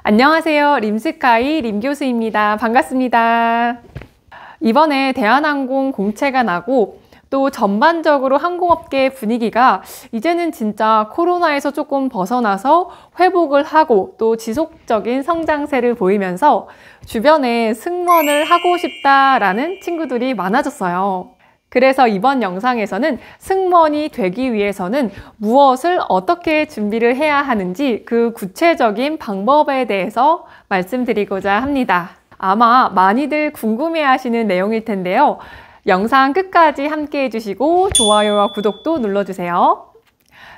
안녕하세요. 림스카이 림교수입니다. 반갑습니다. 이번에 대한항공 공채가 나고 또 전반적으로 항공업계 분위기가 이제는 진짜 코로나에서 조금 벗어나서 회복을 하고 또 지속적인 성장세를 보이면서 주변에 승무원을 하고 싶다라는 친구들이 많아졌어요. 그래서 이번 영상에서는 승무원이 되기 위해서는 무엇을 어떻게 준비를 해야 하는지 그 구체적인 방법에 대해서 말씀드리고자 합니다. 아마 많이들 궁금해하시는 내용일 텐데요. 영상 끝까지 함께 해주시고 좋아요와 구독도 눌러주세요.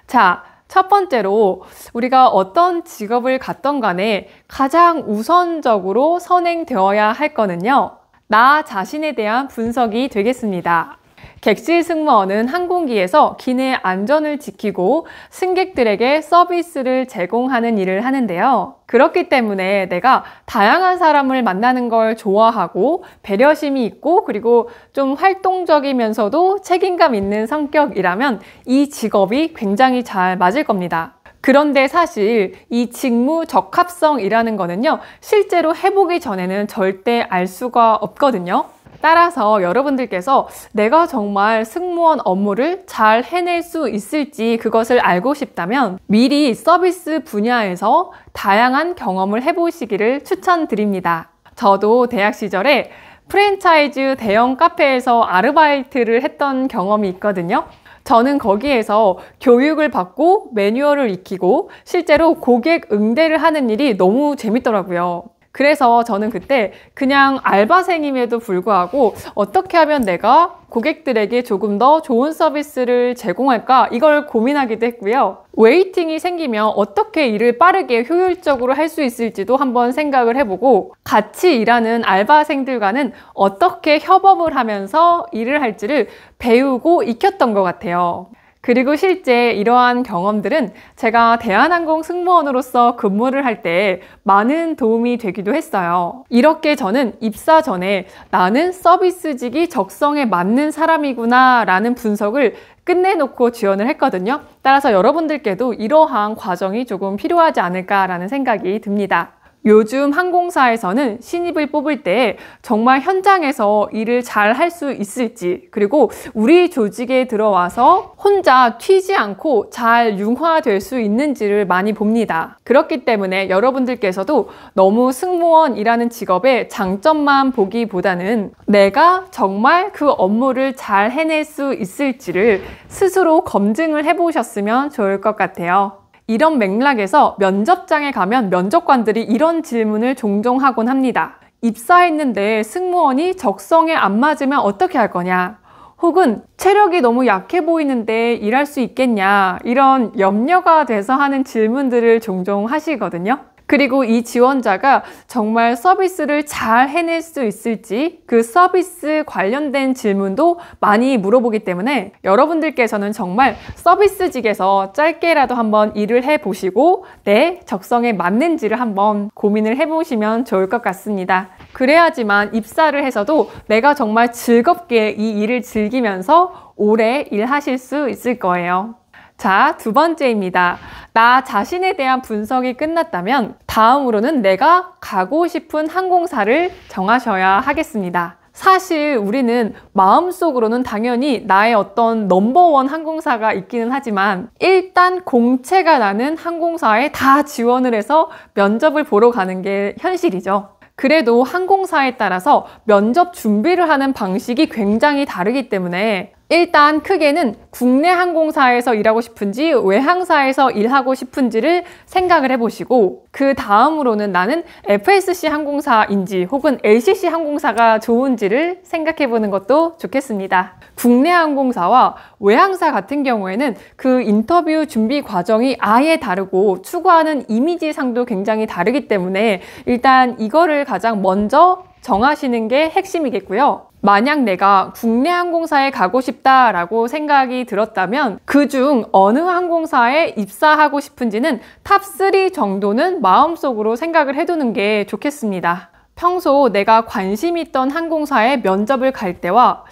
자, 첫 번째로 우리가 어떤 직업을 갖던 간에 가장 우선적으로 선행되어야 할 거는요. 나 자신에 대한 분석이 되겠습니다. 객실 승무원은 항공기에서 기내 안전을 지키고 승객들에게 서비스를 제공하는 일을 하는데요. 그렇기 때문에 내가 다양한 사람을 만나는 걸 좋아하고 배려심이 있고 그리고 좀 활동적이면서도 책임감 있는 성격이라면 이 직업이 굉장히 잘 맞을 겁니다. 그런데 사실 이 직무 적합성이라는 거는요, 실제로 해보기 전에는 절대 알 수가 없거든요. 따라서 여러분들께서 내가 정말 승무원 업무를 잘 해낼 수 있을지 그것을 알고 싶다면 미리 서비스 분야에서 다양한 경험을 해보시기를 추천드립니다. 저도 대학 시절에 프랜차이즈 대형 카페에서 아르바이트를 했던 경험이 있거든요. 저는 거기에서 교육을 받고 매뉴얼을 익히고 실제로 고객 응대를 하는 일이 너무 재밌더라고요. 그래서 저는 그때 그냥 알바생임에도 불구하고 어떻게 하면 내가 고객들에게 조금 더 좋은 서비스를 제공할까 이걸 고민하기도 했고요. 웨이팅이 생기면 어떻게 일을 빠르게 효율적으로 할 수 있을지도 한번 생각을 해보고 같이 일하는 알바생들과는 어떻게 협업을 하면서 일을 할지를 배우고 익혔던 것 같아요. 그리고 실제 이러한 경험들은 제가 대한항공 승무원으로서 근무를 할 때 많은 도움이 되기도 했어요. 이렇게 저는 입사 전에 나는 서비스직이 적성에 맞는 사람이구나 라는 분석을 끝내놓고 지원을 했거든요. 따라서 여러분들께도 이러한 과정이 조금 필요하지 않을까라는 생각이 듭니다. 요즘 항공사에서는 신입을 뽑을 때 정말 현장에서 일을 잘 할 수 있을지 그리고 우리 조직에 들어와서 혼자 튀지 않고 잘 융화될 수 있는지를 많이 봅니다. 그렇기 때문에 여러분들께서도 너무 승무원이라는 직업의 장점만 보기보다는 내가 정말 그 업무를 잘 해낼 수 있을지를 스스로 검증을 해보셨으면 좋을 것 같아요. 이런 맥락에서 면접장에 가면 면접관들이 이런 질문을 종종 하곤 합니다. 입사했는데 승무원이 적성에 안 맞으면 어떻게 할 거냐? 혹은 체력이 너무 약해 보이는데 일할 수 있겠냐? 이런 염려가 돼서 하는 질문들을 종종 하시거든요. 그리고 이 지원자가 정말 서비스를 잘 해낼 수 있을지 그 서비스 관련된 질문도 많이 물어보기 때문에 여러분들께서는 정말 서비스직에서 짧게라도 한번 일을 해보시고 내 적성에 맞는지를 한번 고민을 해보시면 좋을 것 같습니다. 그래야지만 입사를 해서도 내가 정말 즐겁게 이 일을 즐기면서 오래 일하실 수 있을 거예요. 자, 두 번째입니다. 나 자신에 대한 분석이 끝났다면 다음으로는 내가 가고 싶은 항공사를 정하셔야 하겠습니다. 사실 우리는 마음속으로는 당연히 나의 어떤 넘버원 항공사가 있기는 하지만 일단 공채가 나는 항공사에 다 지원을 해서 면접을 보러 가는 게 현실이죠. 그래도 항공사에 따라서 면접 준비를 하는 방식이 굉장히 다르기 때문에 일단 크게는 국내 항공사에서 일하고 싶은지 외항사에서 일하고 싶은지를 생각을 해보시고 그 다음으로는 나는 FSC 항공사인지 혹은 LCC 항공사가 좋은지를 생각해보는 것도 좋겠습니다. 국내 항공사와 외항사 같은 경우에는 그 인터뷰 준비 과정이 아예 다르고 추구하는 이미지상도 굉장히 다르기 때문에 일단 이거를 가장 먼저 정하시는 게 핵심이겠고요. 만약 내가 국내 항공사에 가고 싶다라고 생각이 들었다면 그중 어느 항공사에 입사하고 싶은지는 탑3 정도는 마음속으로 생각을 해두는 게 좋겠습니다. 평소 내가 관심 있던 항공사에 면접을 갈 때와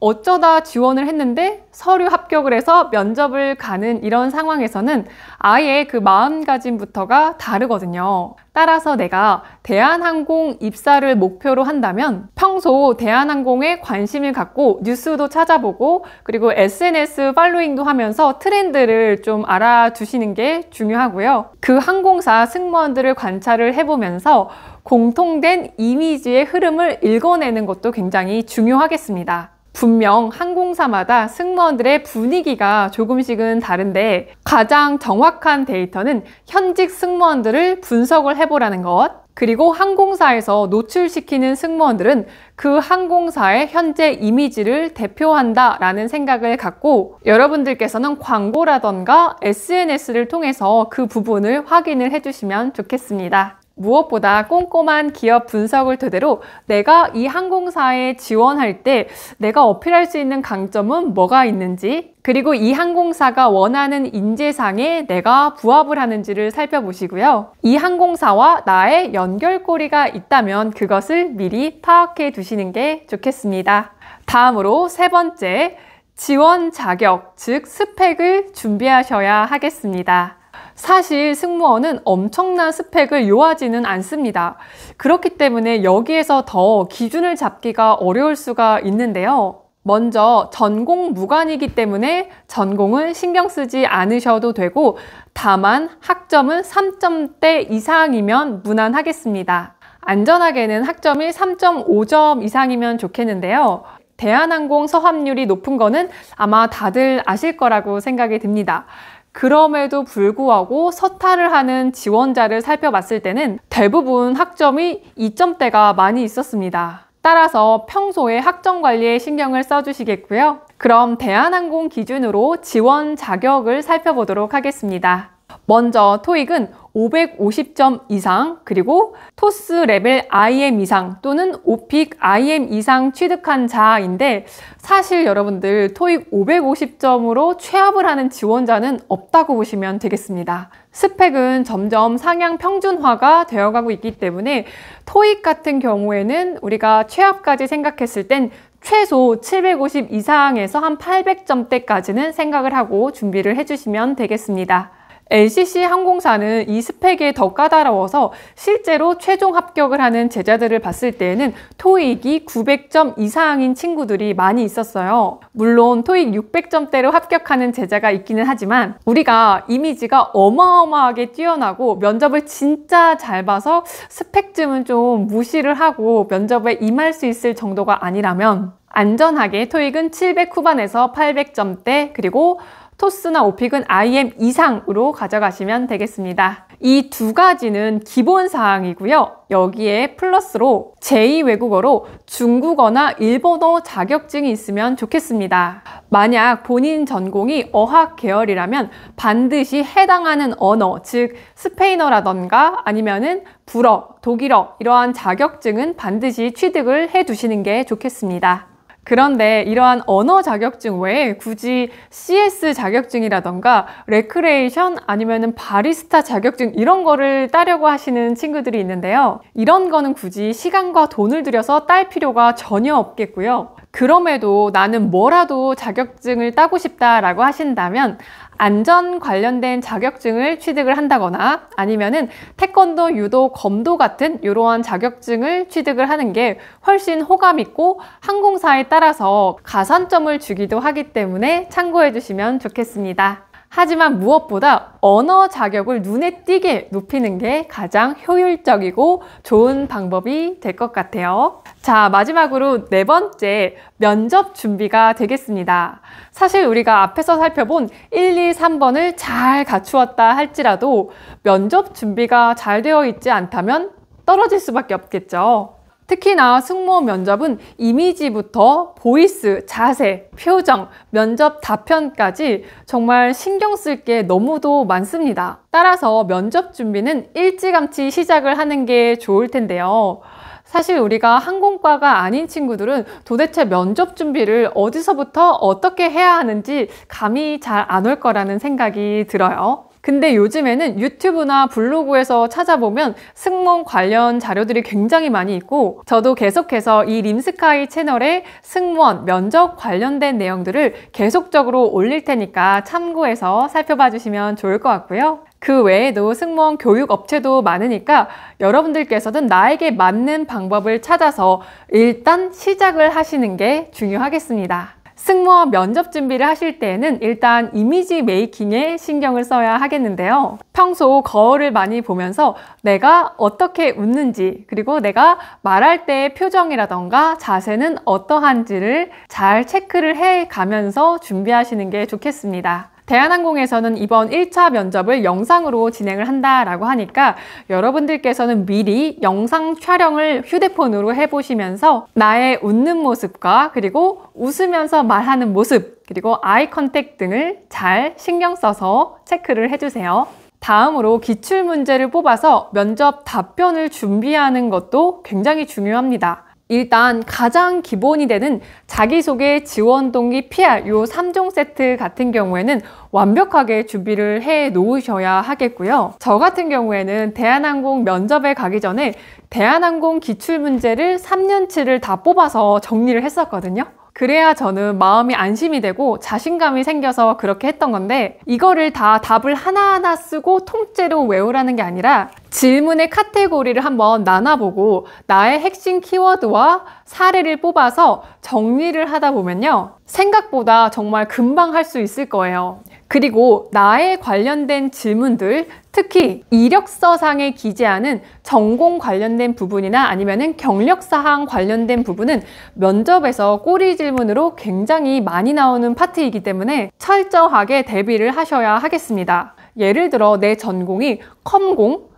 어쩌다 지원을 했는데 서류 합격을 해서 면접을 가는 이런 상황에서는 아예 그 마음가짐부터가 다르거든요. 따라서 내가 대한항공 입사를 목표로 한다면 평소 대한항공에 관심을 갖고 뉴스도 찾아보고 그리고 SNS 팔로잉도 하면서 트렌드를 좀 알아두시는 게 중요하고요. 그 항공사 승무원들을 관찰을 해보면서 공통된 이미지의 흐름을 읽어내는 것도 굉장히 중요하겠습니다. 분명 항공사마다 승무원들의 분위기가 조금씩은 다른데 가장 정확한 데이터는 현직 승무원들을 분석을 해보라는 것, 그리고 항공사에서 노출시키는 승무원들은 그 항공사의 현재 이미지를 대표한다라는 생각을 갖고 여러분들께서는 광고라던가 SNS를 통해서 그 부분을 확인을 해주시면 좋겠습니다. 무엇보다 꼼꼼한 기업 분석을 토대로 내가 이 항공사에 지원할 때 내가 어필할 수 있는 강점은 뭐가 있는지, 그리고 이 항공사가 원하는 인재상에 내가 부합을 하는지를 살펴보시고요. 이 항공사와 나의 연결고리가 있다면 그것을 미리 파악해 두시는 게 좋겠습니다. 다음으로 세 번째, 지원 자격, 즉 스펙을 준비하셔야 하겠습니다. 사실 승무원은 엄청난 스펙을 요하지는 않습니다. 그렇기 때문에 여기에서 더 기준을 잡기가 어려울 수가 있는데요. 먼저 전공 무관이기 때문에 전공은 신경 쓰지 않으셔도 되고 다만 학점은 3점대 이상이면 무난하겠습니다. 안전하게는 학점이 3.5점 이상이면 좋겠는데요. 대한항공 서합률이 높은 거는 아마 다들 아실 거라고 생각이 듭니다. 그럼에도 불구하고 서탈을 하는 지원자를 살펴봤을 때는 대부분 학점이 2점대가 많이 있었습니다. 따라서 평소에 학점 관리에 신경을 써주시겠고요. 그럼 대한항공 기준으로 지원 자격을 살펴보도록 하겠습니다. 먼저 토익은 550점 이상, 그리고 토스 레벨 IM 이상 또는 오픽 IM 이상 취득한 자인데 사실 여러분들 토익 550점으로 취업을 하는 지원자는 없다고 보시면 되겠습니다. 스펙은 점점 상향 평준화가 되어가고 있기 때문에 토익 같은 경우에는 우리가 취업까지 생각했을 땐 최소 750 이상에서 한 800점대까지는 생각을 하고 준비를 해주시면 되겠습니다. LCC 항공사는 이 스펙이 더 까다로워서 실제로 최종 합격을 하는 제자들을 봤을 때에는 토익이 900점 이상인 친구들이 많이 있었어요. 물론 토익 600점대로 합격하는 제자가 있기는 하지만 우리가 이미지가 어마어마하게 뛰어나고 면접을 진짜 잘 봐서 스펙쯤은 좀 무시를 하고 면접에 임할 수 있을 정도가 아니라면 안전하게 토익은 700 후반에서 800점대, 그리고 토스나 오픽은 IM 이상으로 가져가시면 되겠습니다. 이 두 가지는 기본 사항이고요. 여기에 플러스로 제2외국어로 중국어나 일본어 자격증이 있으면 좋겠습니다. 만약 본인 전공이 어학 계열이라면 반드시 해당하는 언어, 즉 스페인어라던가 아니면은 불어, 독일어 이러한 자격증은 반드시 취득을 해 두시는 게 좋겠습니다. 그런데 이러한 언어 자격증 외에 굳이 CS 자격증이라던가 레크레이션 아니면은 바리스타 자격증 이런 거를 따려고 하시는 친구들이 있는데요. 이런 거는 굳이 시간과 돈을 들여서 딸 필요가 전혀 없겠고요. 그럼에도 나는 뭐라도 자격증을 따고 싶다라고 하신다면 안전 관련된 자격증을 취득을 한다거나 아니면은 태권도, 유도, 검도 같은 이러한 자격증을 취득을 하는 게 훨씬 호감 있고 항공사에 따라서 가산점을 주기도 하기 때문에 참고해 주시면 좋겠습니다. 하지만 무엇보다 언어 자격을 눈에 띄게 높이는 게 가장 효율적이고 좋은 방법이 될 것 같아요. 자, 마지막으로 네 번째, 면접 준비가 되겠습니다. 사실 우리가 앞에서 살펴본 1, 2, 3번을 잘 갖추었다 할지라도 면접 준비가 잘 되어 있지 않다면 떨어질 수밖에 없겠죠. 특히나 승무원 면접은 이미지부터 보이스, 자세, 표정, 면접 답변까지 정말 신경 쓸 게 너무도 많습니다. 따라서 면접 준비는 일찌감치 시작을 하는 게 좋을 텐데요. 사실 우리가 항공과가 아닌 친구들은 도대체 면접 준비를 어디서부터 어떻게 해야 하는지 감이 잘 안 올 거라는 생각이 들어요. 근데 요즘에는 유튜브나 블로그에서 찾아보면 승무원 관련 자료들이 굉장히 많이 있고 저도 계속해서 이 림스카이 채널에 승무원 면접 관련된 내용들을 계속적으로 올릴 테니까 참고해서 살펴봐 주시면 좋을 것 같고요. 그 외에도 승무원 교육 업체도 많으니까 여러분들께서는 나에게 맞는 방법을 찾아서 일단 시작을 하시는 게 중요하겠습니다. 승무원 면접 준비를 하실 때에는 일단 이미지 메이킹에 신경을 써야 하겠는데요. 평소 거울을 많이 보면서 내가 어떻게 웃는지, 그리고 내가 말할 때의 표정이라던가 자세는 어떠한지를 잘 체크를 해 가면서 준비하시는 게 좋겠습니다. 대한항공에서는 이번 1차 면접을 영상으로 진행을 한다라고 하니까 여러분들께서는 미리 영상 촬영을 휴대폰으로 해보시면서 나의 웃는 모습과 그리고 웃으면서 말하는 모습, 그리고 아이 컨택 등을 잘 신경 써서 체크를 해주세요. 다음으로 기출문제를 뽑아서 면접 답변을 준비하는 것도 굉장히 중요합니다. 일단 가장 기본이 되는 자기소개, 지원동기, PR 요 3종 세트 같은 경우에는 완벽하게 준비를 해 놓으셔야 하겠고요. 저 같은 경우에는 대한항공 면접에 가기 전에 대한항공 기출문제를 3년치를 다 뽑아서 정리를 했었거든요. 그래야 저는 마음이 안심이 되고 자신감이 생겨서 그렇게 했던 건데 이거를 다 답을 하나하나 쓰고 통째로 외우라는 게 아니라 질문의 카테고리를 한번 나눠보고 나의 핵심 키워드와 사례를 뽑아서 정리를 하다 보면요. 생각보다 정말 금방 할 수 있을 거예요. 그리고 나에 관련된 질문들, 특히 이력서상에 기재하는 전공 관련된 부분이나 아니면은 경력사항 관련된 부분은 면접에서 꼬리 질문으로 굉장히 많이 나오는 파트이기 때문에 철저하게 대비를 하셔야 하겠습니다. 예를 들어 내 전공이 컴공,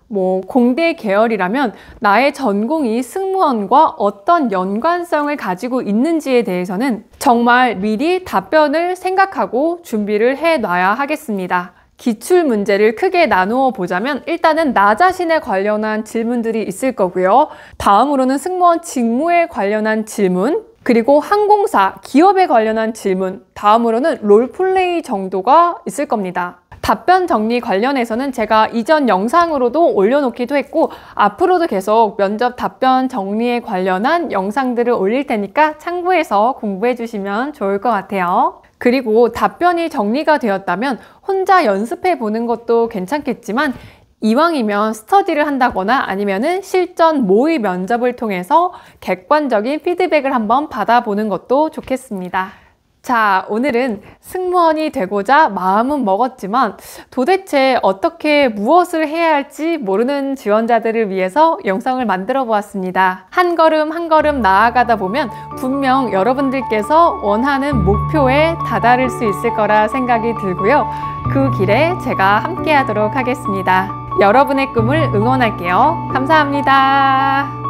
공대 계열이라면 나의 전공이 승무원과 어떤 연관성을 가지고 있는지에 대해서는 정말 미리 답변을 생각하고 준비를 해놔야 하겠습니다. 기출 문제를 크게 나누어 보자면 일단은 나 자신에 관련한 질문들이 있을 거고요. 다음으로는 승무원 직무에 관련한 질문, 그리고 항공사, 기업에 관련한 질문, 다음으로는 롤플레이 정도가 있을 겁니다. 답변 정리 관련해서는 제가 이전 영상으로도 올려놓기도 했고 앞으로도 계속 면접 답변 정리에 관련한 영상들을 올릴 테니까 참고해서 공부해 주시면 좋을 것 같아요. 그리고 답변이 정리가 되었다면 혼자 연습해 보는 것도 괜찮겠지만 이왕이면 스터디를 한다거나 아니면은 실전 모의 면접을 통해서 객관적인 피드백을 한번 받아보는 것도 좋겠습니다. 자, 오늘은 승무원이 되고자 마음은 먹었지만 도대체 어떻게 무엇을 해야 할지 모르는 지원자들을 위해서 영상을 만들어 보았습니다. 한 걸음 한 걸음 나아가다 보면 분명 여러분들께서 원하는 목표에 다다를 수 있을 거라 생각이 들고요. 그 길에 제가 함께 하도록 하겠습니다. 여러분의 꿈을 응원할게요. 감사합니다.